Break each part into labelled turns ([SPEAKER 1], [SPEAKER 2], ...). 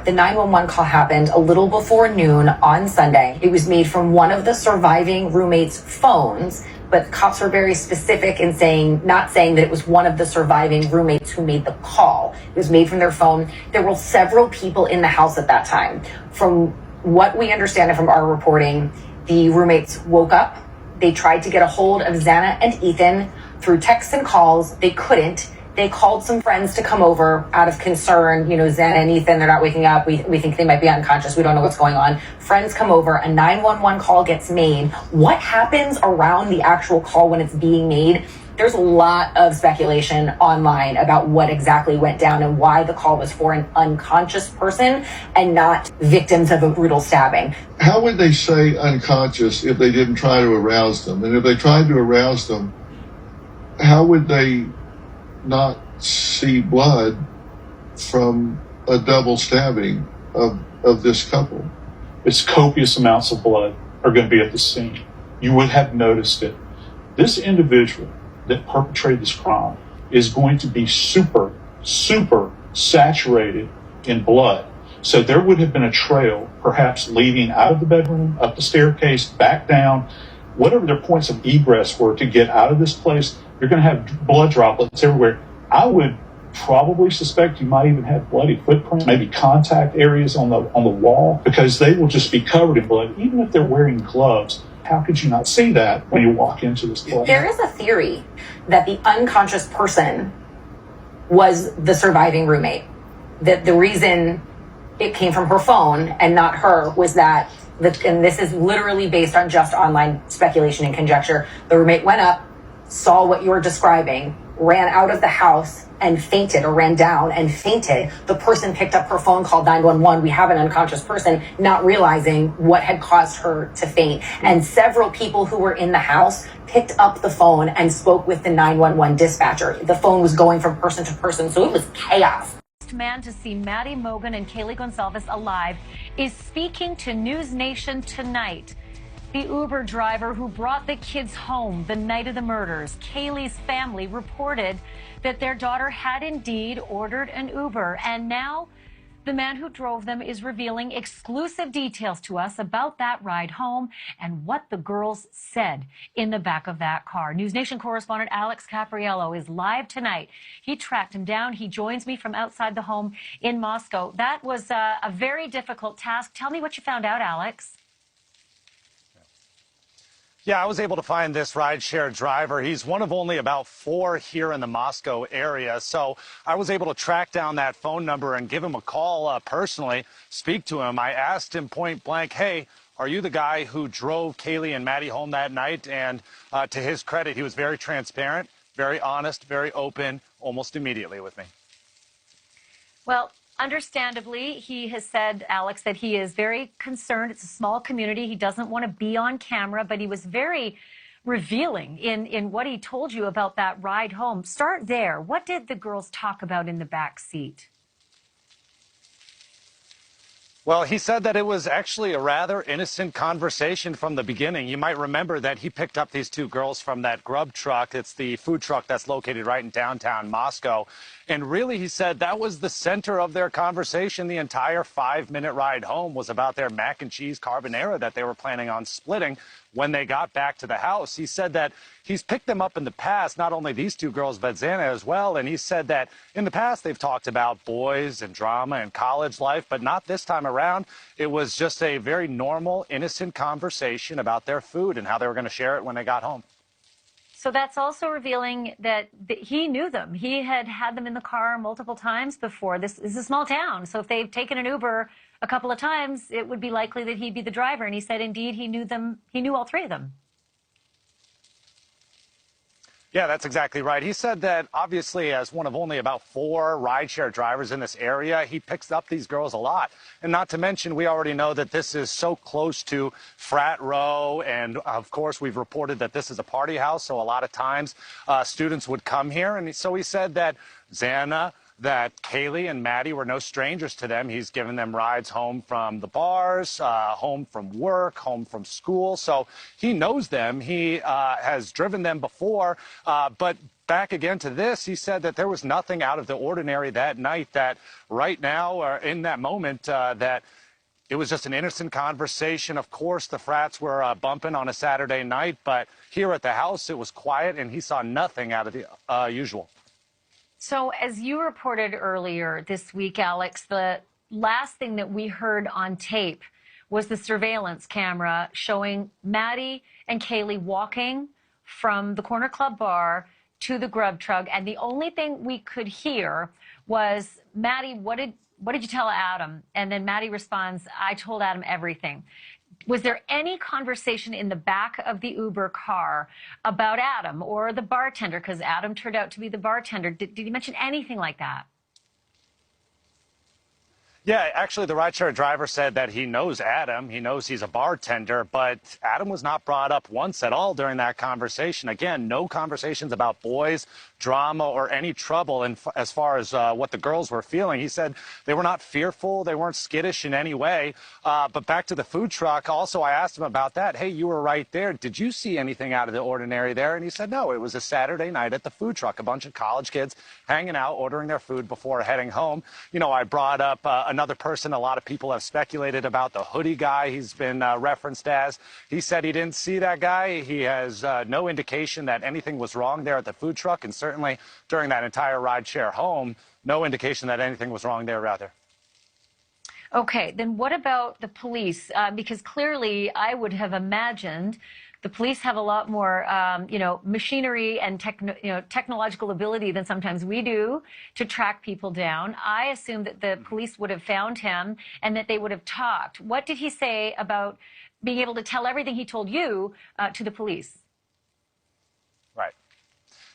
[SPEAKER 1] The 911 call happened a little before noon on Sunday. It was made from one of the surviving roommates' phones, but cops were very specific in not saying that it was one of the surviving roommates who made the call. It was made from their phone. There were several people in the house at that time. From what we understand from our reporting, the roommates woke up. They tried to get a hold of Xana and Ethan through texts and calls. They couldn't. They called some friends to come over out of concern. Xana and Ethan, they're not waking up. We think they might be unconscious. We don't know what's going on. Friends come over. A 911 call gets made. What happens around the actual call when it's being made? There's a lot of speculation online about what exactly went down and why the call was for an unconscious person and not victims of a brutal stabbing.
[SPEAKER 2] How would they say unconscious if they didn't try to arouse them? And if they tried to arouse them, how would they not see blood from a double stabbing of this couple?
[SPEAKER 3] It's copious amounts of blood are going to be at the scene. You would have noticed it. This individual that perpetrated this crime is going to be super saturated in blood. So there would have been a trail, perhaps leading out of the bedroom, up the staircase, back down, whatever their points of egress were to get out of this place. You're going to have blood droplets everywhere. I would probably suspect you might even have bloody footprints, maybe contact areas on the wall, because they will just be covered in blood, even if they're wearing gloves. How could you not see that when you walk into this place?
[SPEAKER 1] There is a theory that the unconscious person was the surviving roommate. That the reason it came from her phone and not her was that, and this is literally based on just online speculation and conjecture, the roommate went up, saw what you're describing, ran out of the house and fainted, or ran down and fainted. The person picked up her phone, called 911. We have an unconscious person, not realizing what had caused her to faint. And several people who were in the house picked up the phone and spoke with the 911 dispatcher. The phone was going from person to person, so it was chaos.
[SPEAKER 4] Man to see Maddie Mogan and Kaylee Gonzalez alive is speaking to News Nation tonight. The Uber driver who brought the kids home the night of the murders, Kaylee's family reported that their daughter had indeed ordered an Uber. And now the man who drove them is revealing exclusive details to us about that ride home and what the girls said in the back of that car. News Nation correspondent Alex Capriello is live tonight. He tracked him down. He joins me from outside the home in Moscow. That was a very difficult task. Tell me what you found out, Alex.
[SPEAKER 5] Yeah, I was able to find this rideshare driver. He's one of only about 4 here in the Moscow area. So I was able to track down that phone number and give him a call personally, speak to him. I asked him point blank, hey, are you the guy who drove Kaylee and Maddie home that night? And to his credit, he was very transparent, very honest, very open, almost immediately with me.
[SPEAKER 4] Well, understandably, he has said, Alex, that he is very concerned. It's a small community. He doesn't want to be on camera, but he was very revealing in what he told you about that ride home. Start there. What did the girls talk about in the back seat?
[SPEAKER 5] Well, he said that it was actually a rather innocent conversation from the beginning. You might remember that he picked up these 2 girls from that grub truck. It's the food truck that's located right in downtown Moscow. And really, he said that was the center of their conversation. The entire 5-minute ride home was about their mac and cheese carbonara that they were planning on splitting when they got back to the house. He said that he's picked them up in the past, not only these 2 girls, but Xana as well. And he said that in the past, they've talked about boys and drama and college life, but not this time around. It was just a very normal, innocent conversation about their food and how they were going to share it when they got home.
[SPEAKER 4] So that's also revealing that he knew them. He had them in the car multiple times before. This is a small town, so if they've taken an Uber a couple of times, it would be likely that he'd be the driver. And he said, indeed, he knew them. He knew all 3 of them.
[SPEAKER 5] Yeah, that's exactly right. He said that obviously as one of only about 4 rideshare drivers in this area, he picks up these girls a lot. And not to mention, we already know that this is so close to Frat Row. And of course, we've reported that this is a party house. So a lot of times students would come here. And so he said that Xana, that Kaylee and Maddie were no strangers to them. He's given them rides home from the bars, home from work, home from school. So he knows them. He has driven them before. But back again to this, he said that there was nothing out of the ordinary that night, that right now or in that moment that it was just an innocent conversation. Of course, the frats were bumping on a Saturday night, but here at the house, it was quiet, and he saw nothing out of the usual.
[SPEAKER 4] So as you reported earlier this week, Alex, the last thing that we heard on tape was the surveillance camera showing Maddie and Kaylee walking from the Corner Club bar to the grub truck. And the only thing we could hear was, Maddie, what did you tell Adam? And then Maddie responds, I told Adam everything. Was there any conversation in the back of the Uber car about Adam or the bartender? Because Adam turned out to be the bartender. Did he mention anything like that?
[SPEAKER 5] Yeah, actually, the rideshare driver said that he knows Adam. He knows he's a bartender, but Adam was not brought up once at all during that conversation. Again, no conversations about boys, drama, or any trouble as far as what the girls were feeling. He said they were not fearful. They weren't skittish in any way. But back to the food truck, also, I asked him about that. Hey, you were right there. Did you see anything out of the ordinary there? And he said, no, it was a Saturday night at the food truck. A bunch of college kids hanging out, ordering their food before heading home. You know, I brought up another person a lot of people have speculated about, the hoodie guy he's been referenced as. He said he didn't see that guy. He has no indication that anything was wrong there at the food truck, and certainly during that entire rideshare home, no indication that anything was wrong there, rather.
[SPEAKER 4] Okay, then what about the police? Because clearly I would have imagined the police have a lot more, machinery and technological ability than sometimes we do to track people down. I assume that the police would have found him and that they would have talked. What did he say about being able to tell everything he told you to the police?
[SPEAKER 5] Right.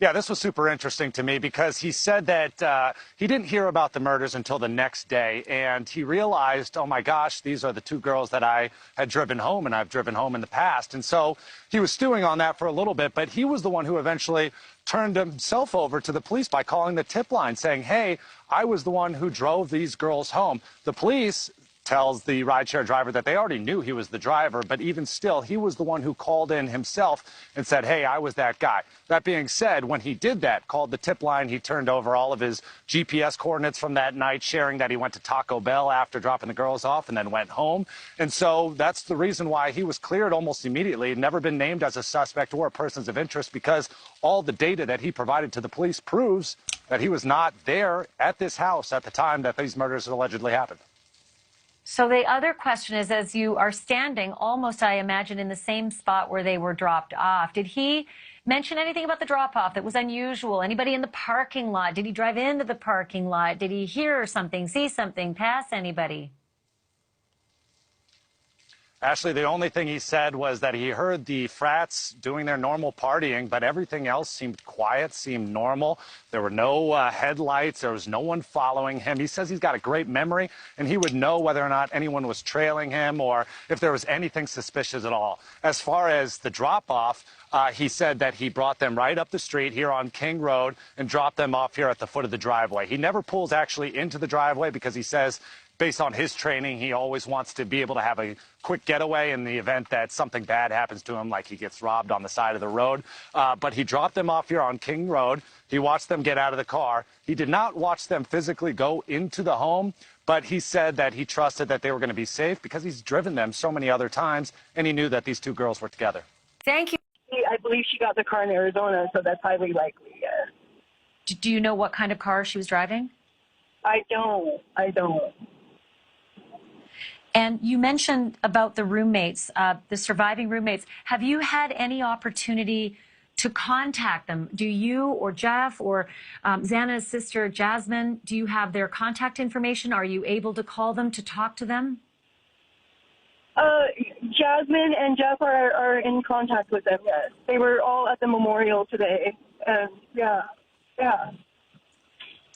[SPEAKER 5] Yeah, this was super interesting to me because he said that he didn't hear about the murders until the next day, and he realized, oh my gosh, these are the two girls that I had driven home, and I've driven home in the past. And so he was stewing on that for a little bit, but he was the one who eventually turned himself over to the police by calling the tip line, saying, hey, I was the one who drove these girls home. The police tells the rideshare driver that they already knew he was the driver, but even still, he was the one who called in himself and said, hey, I was that guy. That being said, when he did that, called the tip line, he turned over all of his GPS coordinates from that night, sharing that he went to Taco Bell after dropping the girls off and then went home. And so that's the reason why he was cleared almost immediately, never been named as a suspect or persons of interest, because all the data that he provided to the police proves that he was not there at this house at the time that these murders allegedly happened.
[SPEAKER 4] So the other question is, as you are standing almost, I imagine, in the same spot where they were dropped off, did he mention anything about the drop-off that was unusual? Anybody in the parking lot? Did he drive into the parking lot? Did he hear something, see something, pass anybody?
[SPEAKER 5] Ashley, the only thing he said was that he heard the frats doing their normal partying, but everything else seemed quiet, seemed normal. There were no headlights. There was no one following him. He says he's got a great memory, and he would know whether or not anyone was trailing him or if there was anything suspicious at all. As far as the drop-off, he said that he brought them right up the street here on King Road and dropped them off here at the foot of the driveway. He never pulls actually into the driveway because he says, based on his training, he always wants to be able to have a quick getaway in the event that something bad happens to him, like he gets robbed on the side of the road. But he dropped them off here on King Road. He watched them get out of the car. He did not watch them physically go into the home, but he said that he trusted that they were going to be safe because he's driven them so many other times, and he knew that these two girls were together.
[SPEAKER 4] Thank you.
[SPEAKER 6] I believe she got the car in Arizona, so that's highly likely, yes.
[SPEAKER 4] Do you know what kind of car she was driving?
[SPEAKER 6] I don't.
[SPEAKER 4] And you mentioned about the roommates, the surviving roommates. Have you had any opportunity to contact them? Do you or Jeff or Xana's sister, Jasmine, do you have their contact information? Are you able to call them to talk to them?
[SPEAKER 6] Jasmine and Jeff are in contact with them, yes. They were all at the memorial today, and yeah.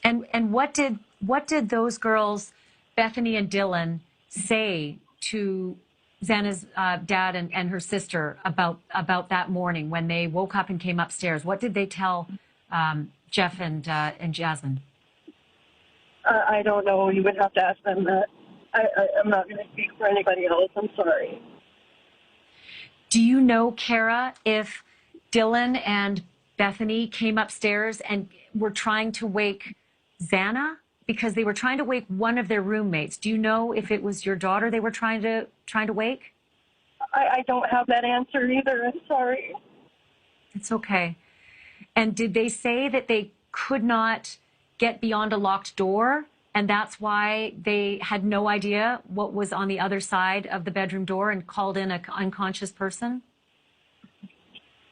[SPEAKER 4] And what did those girls, Bethany and Dylan, say to Xana's dad and her sister about that morning when they woke up and came upstairs? What did they tell Jeff and Jasmine?
[SPEAKER 6] I don't know. You would have to ask them that. I'm not going to speak for anybody else. I'm sorry.
[SPEAKER 4] Do you know, Kara, if Dylan and Bethany came upstairs and were trying to wake Xana? Because they were trying to wake one of their roommates. Do you know if it was your daughter they were trying to wake?
[SPEAKER 6] I don't have that answer either. I'm sorry.
[SPEAKER 4] It's okay. And did they say that they could not get beyond a locked door, and that's why they had no idea what was on the other side of the bedroom door and called in an unconscious person?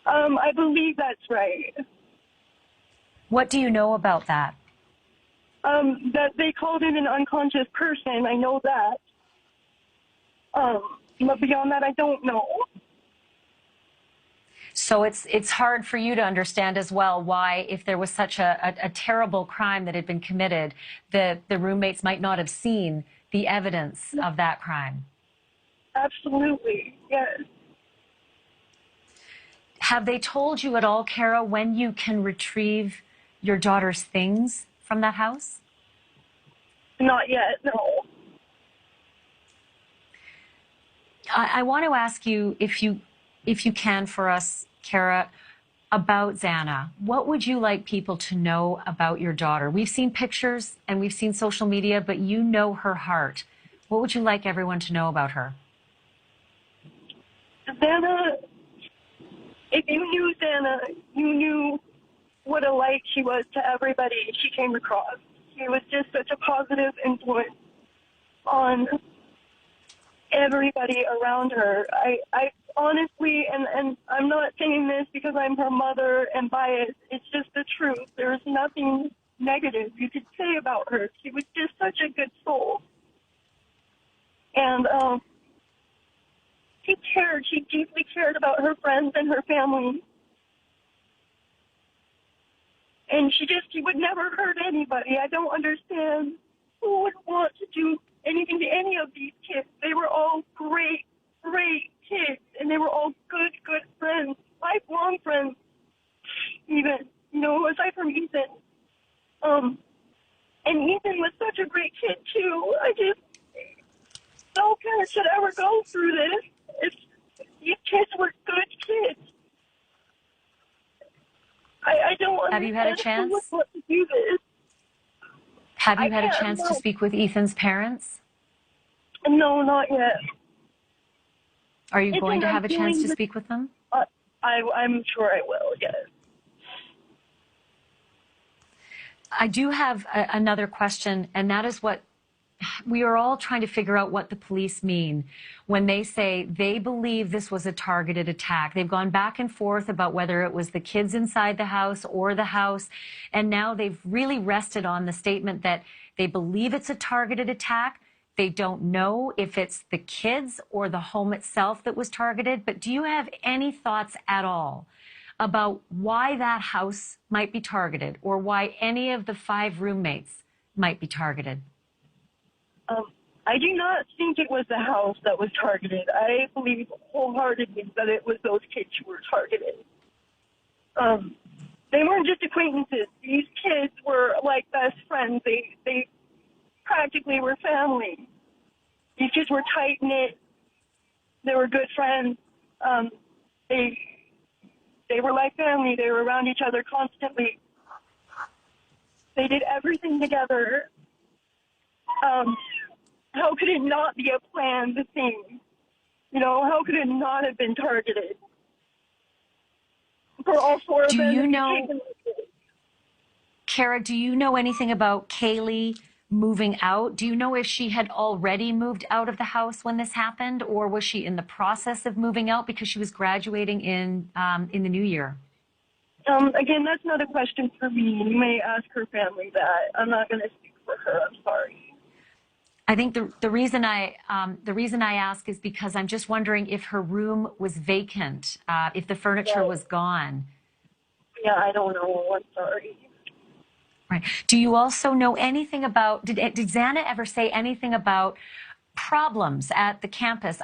[SPEAKER 6] I believe that's right.
[SPEAKER 4] What do you know about that?
[SPEAKER 6] That they called in an unconscious person. I know that. But beyond that, I don't know.
[SPEAKER 4] So it's hard for you to understand as well why, if there was such a terrible crime that had been committed, the roommates might not have seen the evidence of that crime.
[SPEAKER 6] Absolutely, yes.
[SPEAKER 4] Have they told you at all, Kara, when you can retrieve your daughter's things from that house?
[SPEAKER 6] Not yet, no.
[SPEAKER 4] I want to ask you, if you can for us, Kara, about Xana. What would you like people to know about your daughter? We've seen pictures and we've seen social media, but you know her heart. What would you like everyone to know about her?
[SPEAKER 6] Xana, if you knew Xana, you knew what a light she was to everybody she came across. She was just such a positive influence on everybody around her. I honestly, and I'm not saying this because I'm her mother and biased, it's just the truth. There's nothing negative you could say about her. She was just such a good soul. And she deeply cared about her friends and her family. And she would never hurt anybody. I don't understand who would want to do anything to any of these kids. They were all great, great kids, and they were all good, good friends, lifelong friends, even, aside from Ethan. And Ethan was such a great kid, too. No parent should ever go through this. These kids were good kids. I don't understand.
[SPEAKER 4] Have you had a chance?
[SPEAKER 6] Who would want to do this.
[SPEAKER 4] Have you had a chance to speak with Ethan's parents?
[SPEAKER 6] No, not yet.
[SPEAKER 4] Are you going to have a chance to speak with them?
[SPEAKER 6] I'm sure I will, yes.
[SPEAKER 4] I do have another question, and that is what we are all trying to figure out, what the police mean when they say they believe this was a targeted attack. They've gone back and forth about whether it was the kids inside the house or the house, and now they've really rested on the statement that they believe it's a targeted attack. They don't know if it's the kids or the home itself that was targeted. But do you have any thoughts at all about why that house might be targeted, or why any of the 5 roommates might be targeted?
[SPEAKER 6] I do not think it was the house that was targeted. I believe wholeheartedly that it was those kids who were targeted. They weren't just acquaintances. These kids were like best friends. They practically were family. These kids were tight-knit. They were good friends. They were like family. They were around each other constantly. They did everything together. How could it not be a planned thing? How could it not have been targeted? For all 4 of them.
[SPEAKER 4] Do you know, Kara, do you know anything about Kaylee moving out? Do you know if she had already moved out of the house when this happened, or was she in the process of moving out because she was graduating in the new year?
[SPEAKER 6] Again, that's not a question for me. You may ask her family that. I'm not going to speak for her. I'm sorry.
[SPEAKER 4] I think the reason I ask is because I'm just wondering if her room was vacant, if the furniture was gone.
[SPEAKER 6] Yeah, I don't know. I'm sorry.
[SPEAKER 4] Right. Do you also know anything about? Did Xana ever say anything about problems at the campus?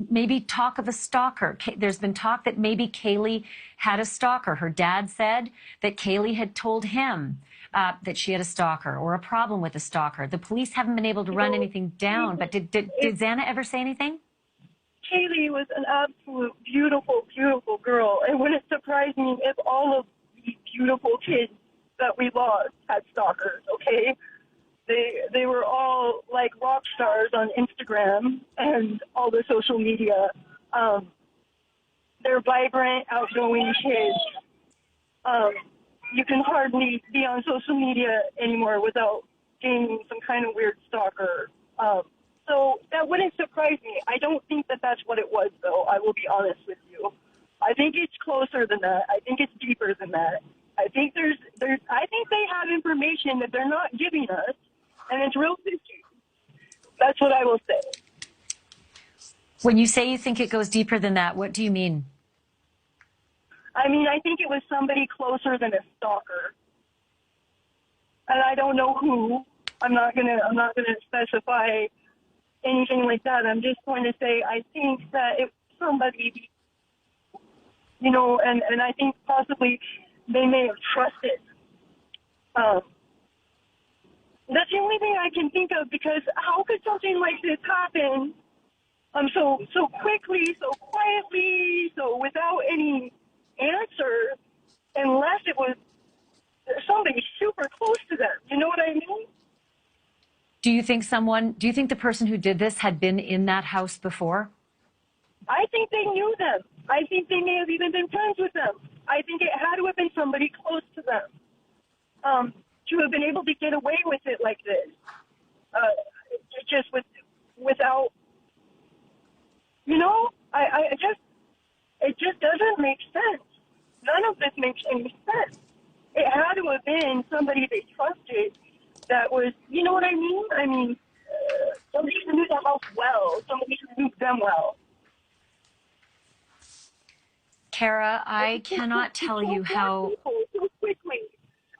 [SPEAKER 4] Maybe talk of a stalker. There's been talk that maybe Kaylee had a stalker. Her dad said that Kaylee had told him that she had a stalker or a problem with a stalker. The police haven't been able to run anything down, but did Xana ever say anything?
[SPEAKER 6] Kaylee was an absolute beautiful, beautiful girl. It wouldn't surprise me if all of these beautiful kids that we lost had stalkers, okay? They were all like rock stars on Instagram and all the social media. They're vibrant, outgoing kids. You can hardly be on social media anymore without gaining some kind of weird stalker. So that wouldn't surprise me. I don't think that that's what it was, though. I will be honest with you. I think it's closer than that. I think it's deeper than that. I think I think they have information that they're not giving us, and it's real fishy. That's what I will say.
[SPEAKER 4] When you say you think it goes deeper than that, what do you mean?
[SPEAKER 6] I mean, I think it was somebody closer than a stalker, and I don't know who. I'm not gonna specify anything like that. I'm just going to say I think that it was somebody, you know, and I think possibly they may have trusted. That's the only thing I can think of, because how could something like this happen so quickly, so quietly, so without any answer, unless it was somebody super close to them. You know what I mean?
[SPEAKER 4] Do you think the person who did this had been in that house before?
[SPEAKER 6] I think they knew them. I think they may have even been friends with them. I think it had to have been somebody close to them to have been able to get away with it like this. Without, you know, it just doesn't make sense. None of this makes any sense. It had to have been somebody they trusted that was, you know what I mean? I mean, somebody who knew the house well, somebody who knew them well.
[SPEAKER 4] Kara, I cannot tell you how...
[SPEAKER 6] So quickly,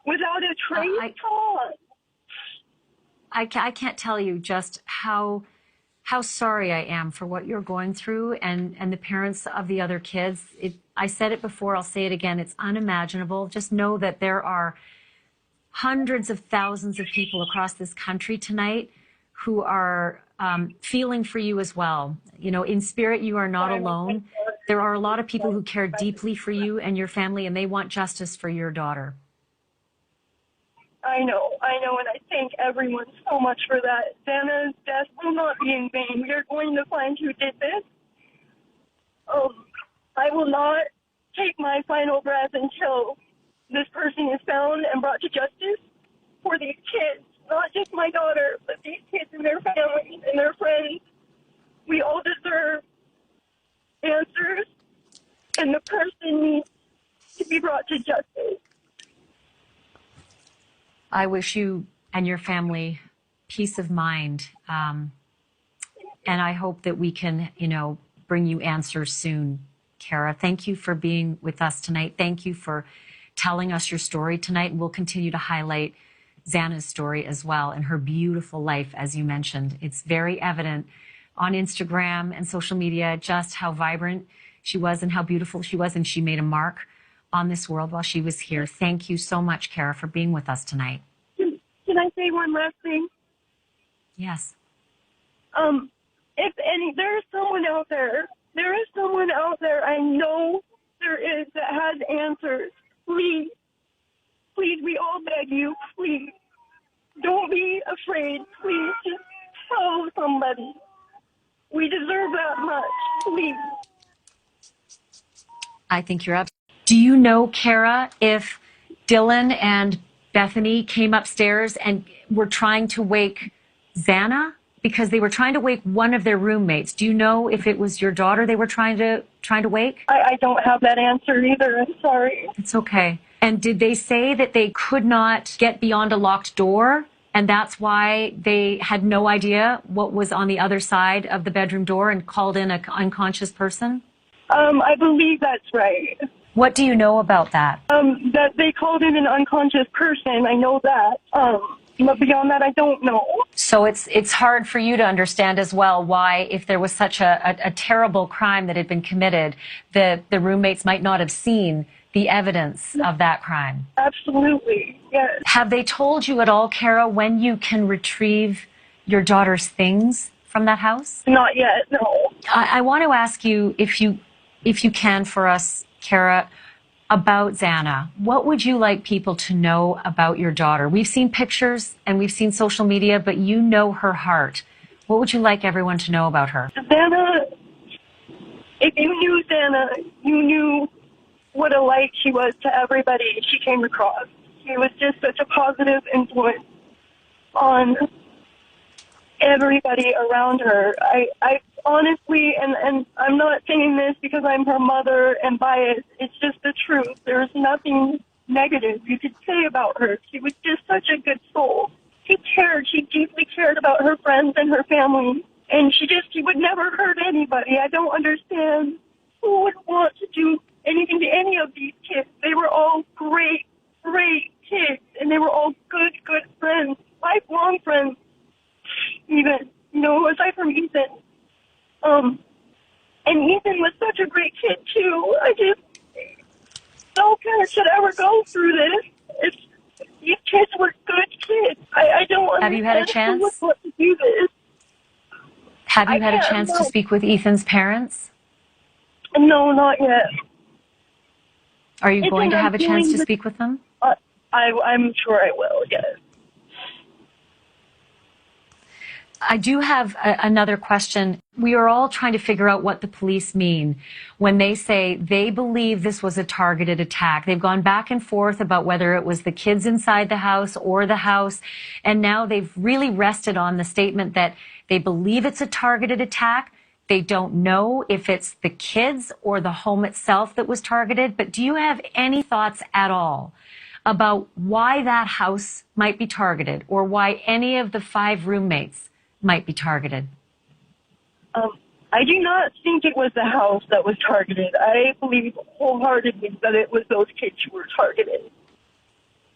[SPEAKER 6] without a trace on.
[SPEAKER 4] I can't tell you just how sorry I am for what you're going through, and the parents of the other kids. I said it before, I'll say it again, it's unimaginable. Just know that there are hundreds of thousands of people across this country tonight who are feeling for you as well. You know, in spirit, you are not alone. There are a lot of people who care deeply for you and your family, and they want justice for your daughter.
[SPEAKER 6] I know, and I thank everyone so much for that. Xana's death will not be in vain. We are going to find who did this. I will not take my final breath until this person is found and brought to justice for these kids, not just my daughter, but these kids and their families and their friends. We all deserve answers, and the person needs to be brought to justice.
[SPEAKER 4] I wish you and your family peace of mind, and I hope that we can, you know, bring you answers soon. Kara, thank you for being with us tonight. Thank you for telling us your story tonight, and we'll continue to highlight Xana's story as well and her beautiful life, as you mentioned. It's very evident on Instagram and social media just how vibrant she was and how beautiful she was, and she made a mark on this world while she was here. Thank you so much, Kara, for being with us tonight.
[SPEAKER 6] Can I say one last thing?
[SPEAKER 4] Yes.
[SPEAKER 6] There is someone out there, I know there is, that has answers. Please, we all beg you, please, don't be afraid. Please, just tell somebody. We deserve that much, please.
[SPEAKER 4] I think you're up. Do you know, Kara, if Dylan and Bethany came upstairs and were trying to wake Xana? Because they were trying to wake one of their roommates. Do you know if it was your daughter they were trying to wake?
[SPEAKER 6] I don't have that answer either. I'm sorry.
[SPEAKER 4] It's okay. And did they say that they could not get beyond a locked door, and that's why they had no idea what was on the other side of the bedroom door and called in an unconscious person?
[SPEAKER 6] I believe that's right.
[SPEAKER 4] What do you know about that?
[SPEAKER 6] That they called in an unconscious person. I know that. But beyond that, I don't know.
[SPEAKER 4] So it's hard for you to understand as well why, if there was such a terrible crime that had been committed, the roommates might not have seen the evidence of that crime.
[SPEAKER 6] Absolutely, yes.
[SPEAKER 4] Have they told you at all, Kara, when you can retrieve your daughter's things from that house?
[SPEAKER 6] Not yet, no.
[SPEAKER 4] I want to ask you, if you can for us, Kara, about Xana. What would you like people to know about your daughter? We've seen pictures and we've seen social media, but you know her heart. What would you like everyone to know about her?
[SPEAKER 6] Xana, if you knew Xana, you knew what a light she was to everybody she came across. She was just such a positive influence on everybody around her. I honestly, and I'm not saying this because I'm her mother and biased, it's just the truth. There's nothing negative you could say about her. She was just such a good soul. She deeply cared about her friends and her family, and she would never hurt anybody. I don't understand who would want to do anything to any of these kids. They were all great kids, and they were all good friends, lifelong friends, even, aside from Ethan. And Ethan was such a great kid, too. No parent should ever go through this. These kids were good kids. I don't understand.
[SPEAKER 4] Have you had a chance?
[SPEAKER 6] Who would want to do this.
[SPEAKER 4] Have you had a chance to speak with Ethan's parents?
[SPEAKER 6] No, not yet.
[SPEAKER 4] Are you going to have a chance to speak with them?
[SPEAKER 6] I'm sure I will, yes.
[SPEAKER 4] I do have another question. We are all trying to figure out what the police mean when they say they believe this was a targeted attack. They've gone back and forth about whether it was the kids inside the house or the house. And now they've really rested on the statement that they believe it's a targeted attack. They don't know if it's the kids or the home itself that was targeted. But do you have any thoughts at all about why that house might be targeted or why any of the 5 roommates might be targeted?
[SPEAKER 6] I do not think it was the house that was targeted. I believe wholeheartedly that it was those kids who were targeted.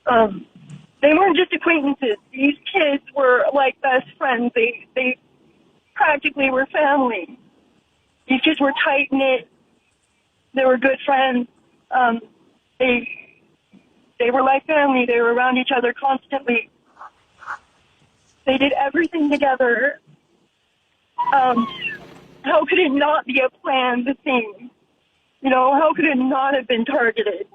[SPEAKER 6] They weren't just acquaintances. These kids were like best friends. They practically were family. These kids were tight-knit. They were good friends. They were like family. They were around each other constantly. They did everything together. How could it not be a planned thing? How could it not have been targeted?